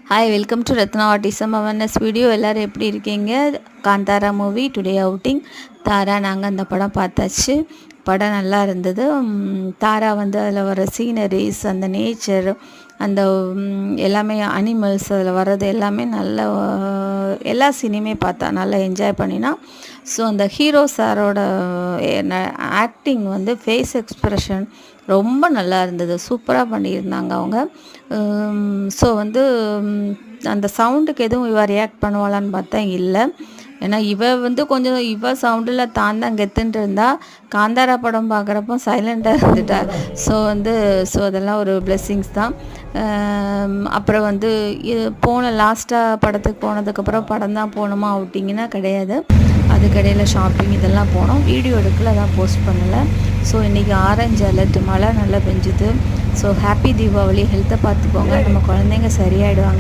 Hi, welcome to Ratna Autism Awareness video. எல்லாரும் எப்படி இருக்கீங்க? Kantara movie today outing. தாரா நாங்கள் அந்த படம் பார்த்தாச்சு. படம் நல்லா இருந்தது. தாரா வந்து அதில் வர சீனரிஸ், அந்த நேச்சர், அந்த எல்லாமே அனிமல்ஸ் அதில் வர்றது எல்லாமே நல்ல எல்லா சீனையுமே பார்த்தா நல்லா என்ஜாய் பண்ணினா. ஸோ அந்த ஹீரோ சாரோட ஆக்டிங் வந்து ஃபேஸ் எக்ஸ்ப்ரெஷன் ரொம்ப நல்லா இருந்தது. சூப்பராக பண்ணியிருந்தாங்க அவங்க. ஸோ வந்து அந்த சவுண்டுக்கு எதுவும் இவ ரியாக்ட் பண்ணுவாளான்னு பார்த்தா இல்லை. ஏன்னா இவ வந்து கொஞ்சம் இவ சவுண்டில் தான் கெத்துன்ட்டு இருந்தா. காந்தாரா படம் பார்க்குறப்போ சைலண்ட்டாக இருந்துட்டா. ஸோ அதெல்லாம் ஒரு பிளெஸ்ஸிங்ஸ் தான். அப்புறம் வந்து லாஸ்ட்டாக படத்துக்கு போனதுக்கப்புறம் படம் தான் போகணுமா அவுட்டிங்கன்னா கிடையாது. அதுக்கடையில் ஷாப்பிங் இதெல்லாம் போனோம். வீடியோ எடுக்கல, அதான் போஸ்ட் பண்ணலை. ஸோ இன்றைக்கி ஆரஞ்சு அலர்ட், மழை நல்லா பெஞ்சுது. So happy Deepavali. ஹெல்த்தை பார்த்துக்கோங்க. நம்ம குழந்தைங்க சரியாயிடுவாங்க.